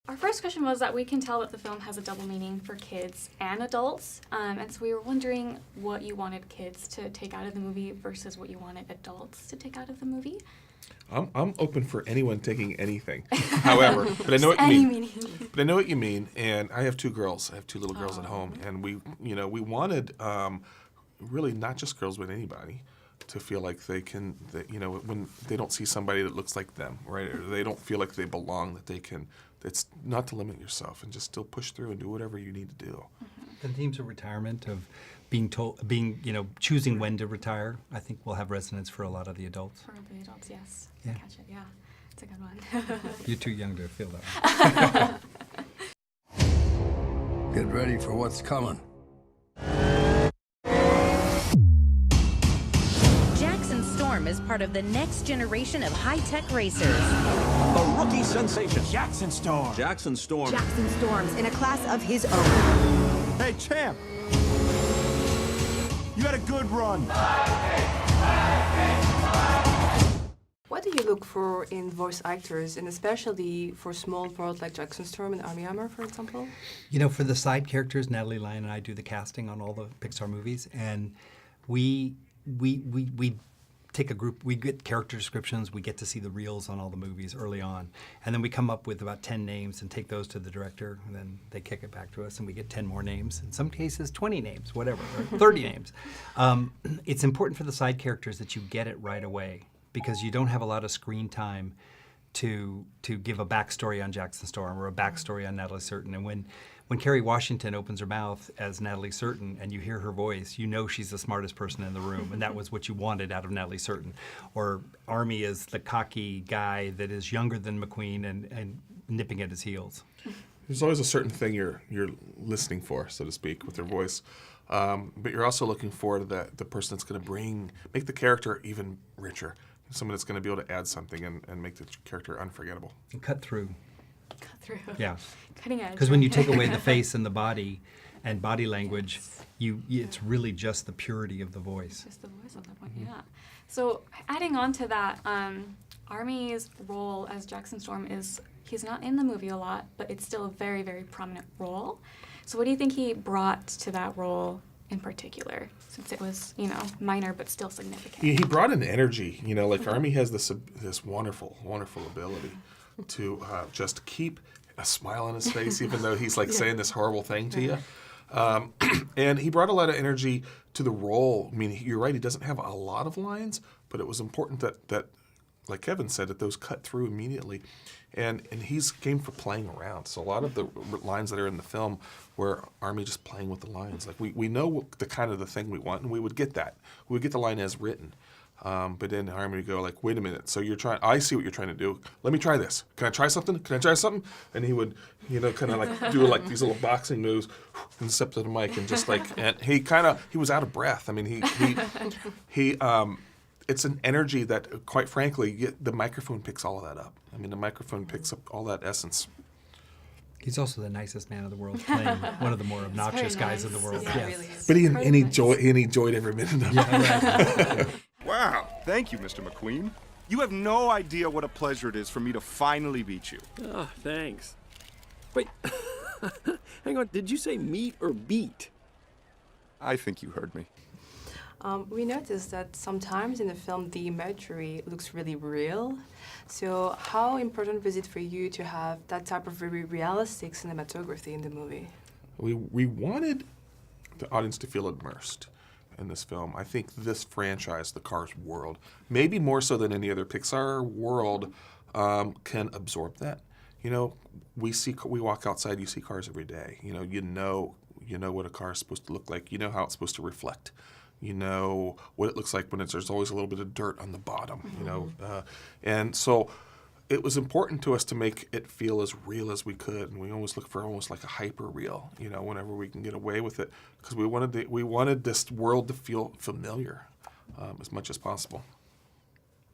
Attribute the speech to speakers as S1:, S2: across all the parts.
S1: Our first question was that we can tell that the film has a double meaning for kids and adults, and so we were wondering what you wanted kids to take out of the movie versus what you wanted adults to take out of the movie.
S2: I'm open for anyone taking anything. However, but I know what you mean. But I know what you mean, and I have two girls. I have two little girls at home, and we wanted really not just girls but anybody to feel like they can, when they don't see somebody that looks like them, right? Or they don't feel like they belong, that they can. It's not to limit yourself and just still push through and do whatever you need to do.
S3: The themes of retirement, of choosing when to retire, I think will have resonance for a lot of the adults.
S1: For the adults, yes.
S3: Yeah.
S1: Catch it, yeah. It's a good one.
S3: You're too young to feel that way.
S4: Get ready for what's coming.
S5: Jackson Storm is part of the next generation of high-tech racers.
S6: The rookie sensation, Jackson Storm.
S7: Jackson Storm.
S5: Jackson Storm's in a class of his own.
S6: Hey, champ. You had a good run.
S8: What do you look for in voice actors, and especially for small roles like Jackson Storm and Armie Hammer, for example?
S3: For the side characters, Natalie Lyon and I do the casting on all the Pixar movies, and we take a group, we get character descriptions, we get to see the reels on all the movies early on, and then we come up with about 10 names and take those to the director, and then they kick it back to us and we get 10 more names, in some cases 20 names, whatever, or 30 names. It's important for the side characters that you get it right away, because you don't have a lot of screen time to give a backstory on Jackson Storm or a backstory on Natalie Certain. And when Kerry Washington opens her mouth as Natalie Certain and you hear her voice, you know she's the smartest person in the room, and that was what you wanted out of Natalie Certain. Or Armie is the cocky guy that is younger than McQueen and nipping at his heels.
S2: There's always a certain thing you're listening for, so to speak, with their voice. But you're also looking for the person that's going to make the character even richer. Someone that's going to be able to add something and make the character unforgettable.
S3: And cut through.
S1: Cut through.
S3: Yeah.
S1: Cutting edge.
S3: Because when you take away the face and the body and body language, it's really just the purity of the voice.
S1: Just the voice at that point, yeah. So adding on to that, Armie's role as Jackson Storm he's not in the movie a lot, but it's still a very, very prominent role. So what do you think he brought to that role in particular, since it was, minor but still significant?
S2: He brought an energy, like Armie has this wonderful, wonderful ability to just keep a smile on his face, even though he's saying this horrible thing to you. And he brought a lot of energy to the role. I mean, you're right, he doesn't have a lot of lines, but it was important that like Kevin said, that those cut through immediately. And he's game for playing around. So a lot of the lines that are in the film were Armie just playing with the lines. Like we know the kind of the thing we want, and we would get that. We would get the line as written. But then Armie would go wait a minute. So I see what you're trying to do. Let me try this. Can I try something? Can I try something? And he would, kind of do these little boxing moves and step to the mic and just and he was out of breath. I mean, he it's an energy that, quite frankly, the microphone picks all of that up. I mean, the microphone picks up all that essence.
S3: He's also the nicest man in the world, playing one of the more obnoxious guys in the world.
S8: Yeah, really is.
S2: But he enjoyed every minute of it.
S3: Yeah, right.
S6: Wow, thank you, Mr. McQueen. You have no idea what a pleasure it is for me to finally beat you.
S7: Oh, thanks. Wait, hang on, did you say meet or beat?
S6: I think you heard me.
S8: We noticed that sometimes in the film the imagery looks really real. So how important was it for you to have that type of very realistic cinematography in the movie?
S2: We wanted the audience to feel immersed in this film. I think this franchise, the Cars world, maybe more so than any other Pixar world, can absorb that. We walk outside, you see cars every day. You know what a car is supposed to look like. You know how it's supposed to reflect. You know what it looks like when there's always a little bit of dirt on the bottom, and so it was important to us to make it feel as real as we could, and we always look for almost like a hyper real, whenever we can get away with it, because we wanted this world to feel familiar as much as possible.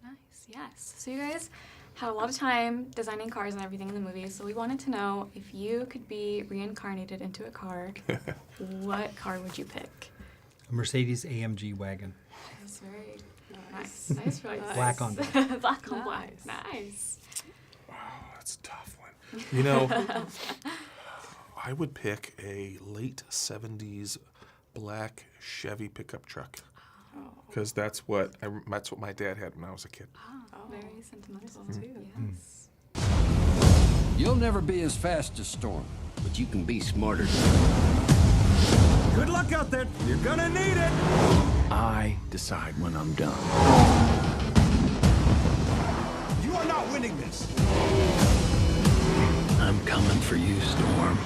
S1: Nice, yes. So you guys had a lot of time designing cars and everything in the movie, so we wanted to know if you could be reincarnated into a car, what car would you pick?
S3: A Mercedes AMG wagon.
S1: That's very nice. Nice choice.
S3: Black on black.
S1: Black on black. Nice.
S2: Wow, that's a tough one. You know, I would pick a late 70s black Chevy pickup truck. Because that's what my dad had when I was a kid.
S1: Very sentimental.
S8: Too.
S1: Yes.
S4: You'll never be as fast as Storm, but you can be smarter.
S7: Good luck out there. You're gonna need it.
S9: I decide when I'm done.
S7: You are not winning this.
S9: I'm coming for you, Storm.